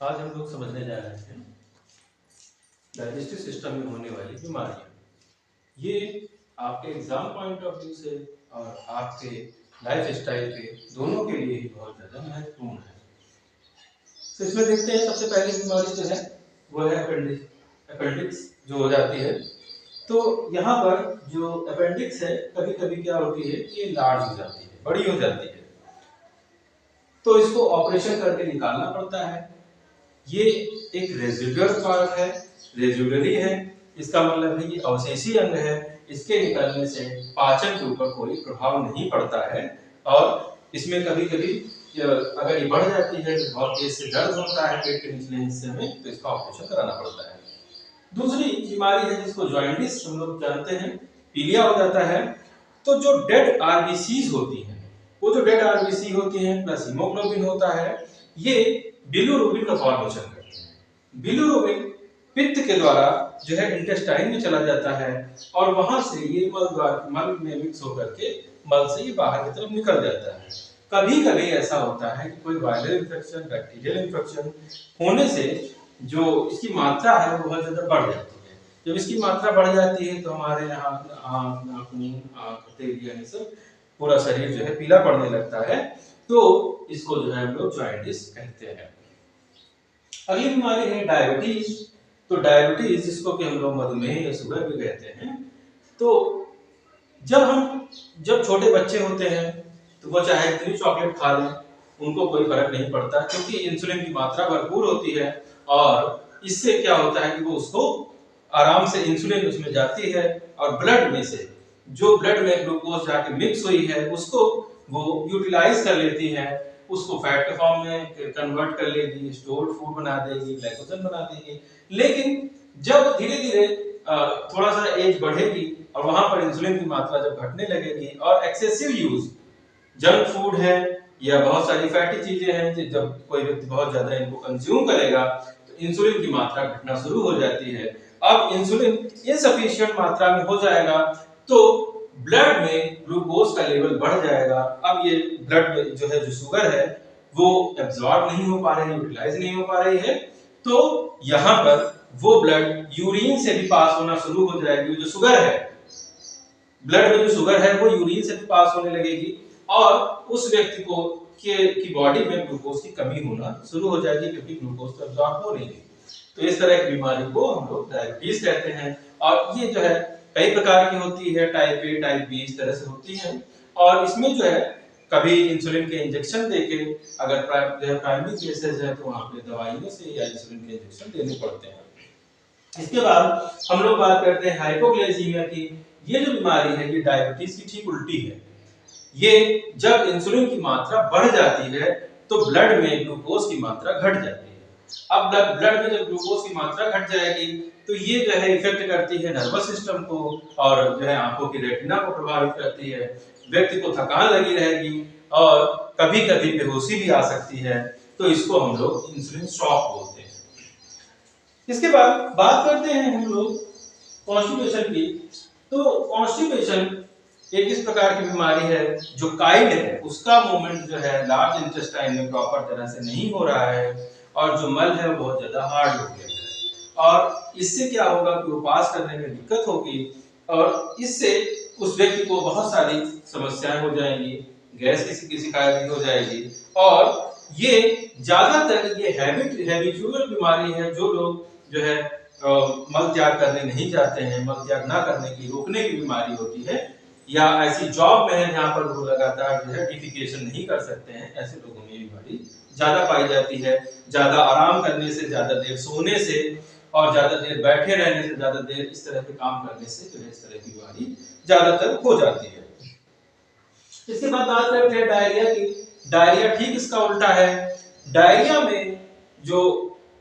आज हम लोग समझने जा रहे हैं डाइजेस्टिव सिस्टम में होने वाली बीमारियां। ये आपके एग्जाम पॉइंट ऑफ व्यू से और आपके लाइफ स्टाइल के दोनों के लिए ही बहुत ज़्यादा महत्वपूर्ण है। तो इसमें देखते हैं, सबसे पहली बीमारी जो है वो है अपेंडिक्स जो हो जाती है। तो यहाँ पर जो अपेंडिक्स है कभी कभी क्या होती है कि लार्ज हो जाती है, बड़ी हो जाती है, तो इसको ऑपरेशन करके निकालना पड़ता है। ये एक रेजिडुअल पार्ट है, रेजिडुअरी है, इसका मतलब है ये अवशेषी अंग है। इसके निकलने से पाचन के ऊपर कोई प्रभाव नहीं पड़ता है और इसमें कभी कभी अगर ये बढ़ जाती है तो बहुत तेज से दर्द होता है पेट के निचले हिस्से में, तो इसका ऑपरेशन कराना पड़ता है। दूसरी बीमारी है जिसको जॉइंटिस हम लोग जानते हैं, पीलिया हो जाता है। तो जो डेड आरबीसीज होती हैं, वो जो डेड आरबीसी होती हैं प्लस हीमोग्लोबिन होता है, ये बिलिरुबिन का फॉर्मेशन करते हैं। बिलिरुबिन पित्त के द्वारा जो है इंटेस्टाइन में चला जाता है और वहां से ये मल में मिक्स होकर के मल से ये बाहर की तरफ निकल जाता है। कभी कभी ऐसा होता है कि कोई वायरल इन्फेक्शन, बैक्टीरियल इन्फेक्शन होने से जो इसकी मात्रा है वो बहुत ज्यादा बढ़ जाती है। जब इसकी मात्रा बढ़ जाती है तो हमारे यहाँ आँख, नाखून, हथेलियाँ, ये सब पूरा शरीर जो है पीला पड़ने लगता है। तो इसको जो है हम लोग जॉइंटिस कहते हैं। अगली बीमारी है डायबिटीज। तो डायबिटीज जिसको कि हम लोग मधुमेह या शुगर भी कहते हैं। तो जब छोटे बच्चे होते हैं तो वो चाहे कितनी चॉकलेट खा लें, उनको कोई फर्क नहीं पड़ता क्योंकि इंसुलिन की मात्रा भरपूर होती है और इससे क्या होता है कि वो उसको आराम से इंसुलिन उसमें जाती है और ब्लड में से जो ब्लड में ग्लूकोज जाके मिक्स हुई है उसको वो यूटिलाइज कर लेती है, उसको फैट के फॉर्म में कन्वर्ट कर लेगी, स्टोर्ड फूड बना देगी, ग्लाइकोजन बना देगी। लेकिन जब धीरे धीरे थोड़ा सा एज बढ़ेगी और वहां पर इंसुलिन की मात्रा जब घटने लगेगी और एक्सेसिव यूज जंक फूड है या बहुत सारी फैटी चीजें हैं, जब कोई व्यक्ति बहुत ज्यादा इनको कंज्यूम करेगा तो इंसुलिन की मात्रा घटना शुरू हो जाती है। अब इंसुलिन इनसफिशिएंट मात्रा में हो जाएगा तो ब्लड में ग्लूकोज का लेवल बढ़ जाएगा। अब ये ब्लड में जो है जो शुगर है वो एब्जॉर्ब नहीं हो पा रही है, यूटिलाइज नहीं हो पा रही है, तो यहाँ पर वो ब्लड यूरिन से भी पास होना शुरू हो जाएगी। जो शुगर है, ब्लड में जो शुगर है वो यूरिन से भी पास होने लगेगी और उस व्यक्ति को की बॉडी में ग्लूकोज की कमी होना शुरू हो जाएगी क्योंकि ग्लूकोज तो एब्जॉर्ब हो नहीं है। तो इस तरह की बीमारी को हम लोग डायबिटीज कहते हैं और ये जो है कई प्रकार की होती है, टाइप ए, टाइप बी, इस तरह से होती है। और इसमें जो है कभी इंसुलिन के इंजेक्शन देके अगर प्राइमरी केसेस है तो वहां पे दवाइयों से या इंसुलिन के इंजेक्शन देने पड़ते हैं। इसके बाद हम लोग बात करते हैं हाइपोग्लाइसीमिया की। ये जो बीमारी है ये डायबिटीज की ठीक उल्टी है। ये जब इंसुलिन की मात्रा बढ़ जाती है तो ब्लड में ग्लूकोज की मात्रा घट जाती है। अब ब्लड में जब ग्लूकोज की मात्रा घट जाएगी तो ये जो है इफेक्ट करती है नर्वस सिस्टम को और जो है आंखों की रेटिना को प्रभावित करती है। व्यक्ति को थकान लगी रहेगी और कभी कभी बेहोशी भी आ सकती है, तो इसको हम लोग इंसुलिन शॉक बोलते हैं। इसके बाद बात करते हैं हम लोग कॉन्स्टिपेशन की। तो कॉन्स्टिपेशन एक इस प्रकार की बीमारी है जो काइल है उसका मूवमेंट जो है लार्ज इंटेस्टाइन में प्रॉपर तरह से नहीं हो रहा है और जो मल है वो बहुत ज्यादा हार्ड हो गया है और इससे क्या होगा कि वो पास करने में दिक्कत होगी और इससे उस व्यक्ति को बहुत सारी समस्याएं हो जाएंगी, गैस की शिकायत भी हो जाएगी। और ये ज्यादातर ये हैबिचुअल बीमारी है। जो लोग जो है मल त्याग करने नहीं जाते हैं, मल त्याग ना करने की रोकने की बीमारी होती है, या ऐसी जॉब में है जहां पर वो लगातार जो है डिफिकेशन नहीं कर सकते हैं, ऐसे लोगों में ये बीमारी ज्यादा पाई जाती है। ज्यादा आराम करने से, ज्यादा देर सोने से और ज्यादा देर बैठे रहने से, ज्यादा देर इस तरह के काम करने से जो है इस तरह की बीमारी ज्यादातर हो जाती है। इसके बाद बात करते हैं डायरिया की। डायरिया ठीक इसका उल्टा है। डायरिया में जो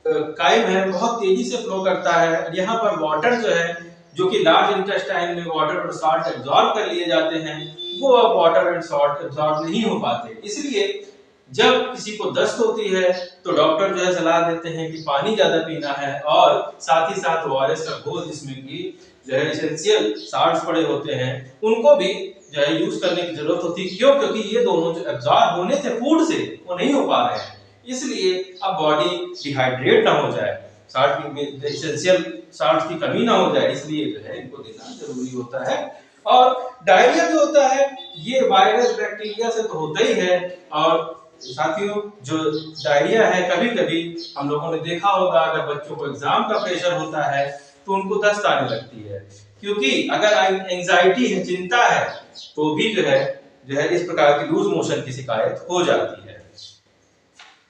काइम है बहुत तेजी से फ्लो करता है और यहाँ पर वाटर जो है जो कि लार्ज इंटेस्टाइन में वाटर और सॉल्ट एब्जॉर्ब कर लिए जाते हैं, वो अब वाटर एंड सॉल्ट एब्जॉर्ब नहीं हो पाते। इसलिए जब किसी को दस्त होती है तो डॉक्टर जो है सलाह देते हैं कि पानी ज्यादा पीना है और साथ ही साथ ओआरएस का घोल जिसमें कि जो है एसेंशियल साल्ट्स पड़े होते हैं उनको भी जो है यूज करने की जरूरत होती है। क्यों? क्योंकि ये दोनों जो एब्जॉर्ब होने थे फूड से वो नहीं हो पा रहे हैं, इसलिए अब बॉडी डिहाइड्रेट ना हो जाए, साल्ट की एसेंशियल साल्ट की कमी ना हो जाए, इसलिए जो है इनको देना जरूरी होता है। और डायरिया जो होता है ये वायरस बैक्टीरिया से तो होता ही है, और साथियों जो डायरिया है कभी कभी हम लोगों ने देखा होगा, अगर बच्चों को एग्जाम का प्रेशर होता है तो उनको दस्त आने लगती है, क्योंकि अगर एंजाइटी है, चिंता है, तो भी जो है इस प्रकार की लूज मोशन की शिकायत हो जाती है।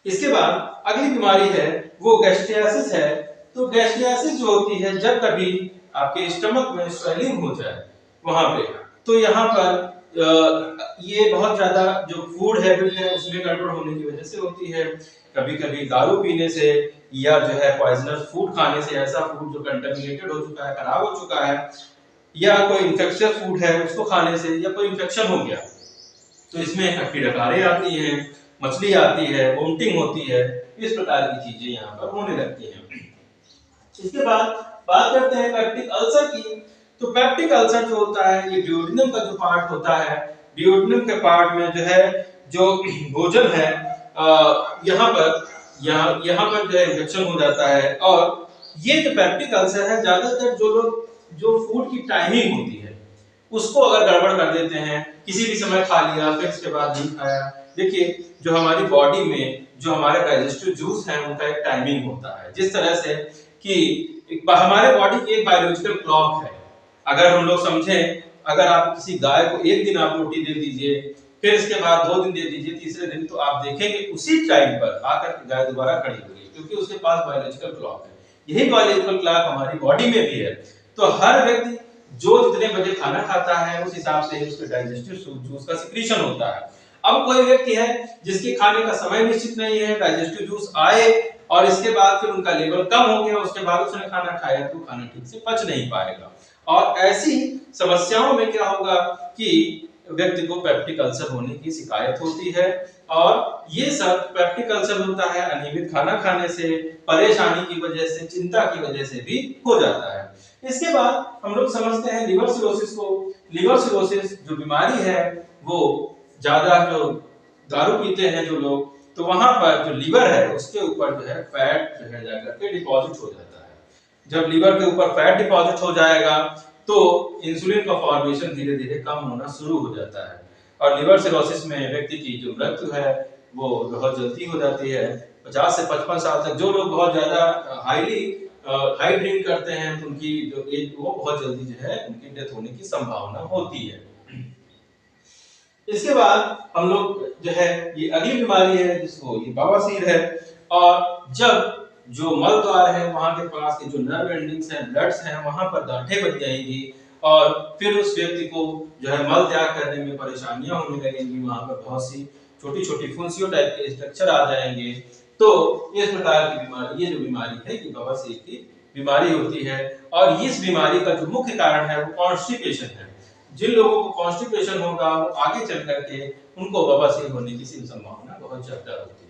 इसके बाद अगली बीमारी है वो गैस्ट्रियासिस है। तो गैस्ट्रियासिस जो होती है जब कभी आपके स्टमक में स्वेलिंग हो जाए वहां पे, तो यहाँ पर ये बहुत ज्यादा जो फूड हैबिट है उसमें गड़बड़ होने की वजह से होती है। कभी कभी दारू पीने से या जो है पॉइजनस फूड खाने से, ऐसा फूड जो कंटामिनेटेड हो चुका है, खराब हो चुका है, या कोई इंफेक्शियस फूड है उसको खाने से, या कोई इंफेक्शन हो गया तो इसमें खट्टी डकारें आती हैं, मछली आती है, वोमिटिंग होती है, इस प्रकार की चीजें यहाँ पर होने लगती हैं। इसके बाद बात करते हैं पेप्टिक अल्सर की। तो पेप्टिक अल्सर जो होता है ये ड्यूोडेनम का जो पार्ट होता है, ड्यूोडेनम के पार्ट में जो है जो भोजन है यहाँ पर जो है इन्फेक्शन हो जाता है। और ये जो पेप्टिक अल्सर है ज्यादातर जो लोग जो फूड की टाइमिंग होती है उसको अगर गड़बड़ कर देते हैं, किसी भी समय खा लिया फिर उसके बाद नहीं खाया। देखिए जो हमारी बॉडी में जो हमारे डाइजेस्टिव जूस है उनका एक टाइमिंग होता है, जिस तरह से कि हमारे बॉडी की एक बायोलॉजिकल क्लॉक है। अगर हम लोग समझें, अगर आप किसी गाय को एक दिन आप रोटी दे दीजिए, फिर इसके बाद 2 दिन दे दीजिए, तीसरे दिन तो आप देखेंगे उसी टाइम पर आकर गाय दोबारा खड़ी होगी, क्योंकि उसके पास बायोलॉजिकल क्लॉक है। यही बायोलॉजिकल क्लॉक हमारी बॉडी में भी है। तो हर व्यक्ति जो जितने बजे खाना खाता है उस हिसाब से उसके डाइजेस्टिव जूस का सिक्रीशन होता है। अब कोई व्यक्ति है जिसके खाने का समय निश्चित नहीं है, डाइजेस्टिव जूस आए और इसके बाद फिर उनका लेवल कम हो गया, उसके बाद उसने खाना खाया तो खाना ठीक से पच नहीं पाएगा। और ऐसी समस्याओं में क्या होगा कि व्यक्ति को पेप्टिक अल्सर होने की शिकायत होती है। और ये सब पेप्टिक अल्सर होता है अनियमित खाना खाने से, परेशानी की वजह से, चिंता की वजह से भी हो जाता है। इसके बाद हम लोग समझते हैं लिवर सिरोसिस को। लिवर सिरोसिस जो बीमारी है वो ज्यादा जो दारू पीते हैं जो लोग, तो वहां पर जो लीवर है उसके ऊपर जो है फैट जो है जाकर के डिपॉजिट हो जाता है। जब लीवर के ऊपर फैट डिपॉजिट हो जाएगा तो इंसुलिन का फॉर्मेशन धीरे धीरे कम होना शुरू हो जाता है। और लिवर सिरोसिस में व्यक्ति की जो मृत्यु है वो बहुत जल्दी हो जाती है। 50 से 55 साल तक जो लोग बहुत ज्यादा हाई ड्रिंक करते हैं तो उनकी जो एज वो बहुत जल्दी जो है उनकी डेथ होने की संभावना होती है। इसके बाद हम लोग जो है ये अगली बीमारी है जिसको ये बवासीर है। और जब जो मल द्वार है वहां के पास के जो नर्व एंडिंग्स हैं, ब्लड्स हैं, वहां पर गांठें बन जाएंगी और फिर उस व्यक्ति को जो है मल त्याग करने में परेशानियां होने लगेंगी। वहां पर बहुत सी छोटी छोटी फुंसियों टाइप के स्ट्रक्चर आ जाएंगे। तो इस प्रकार की बीमारी, ये जो बीमारी है ये बवासीर की बीमारी होती है। और इस बीमारी का जो मुख्य कारण है वो कॉन्स्टिपेशन है। जिन लोगों को कॉन्स्टिपेशन होगा वो आगे चल करके उनको बवासीर होने की संभावना बहुत ज्यादा होती है।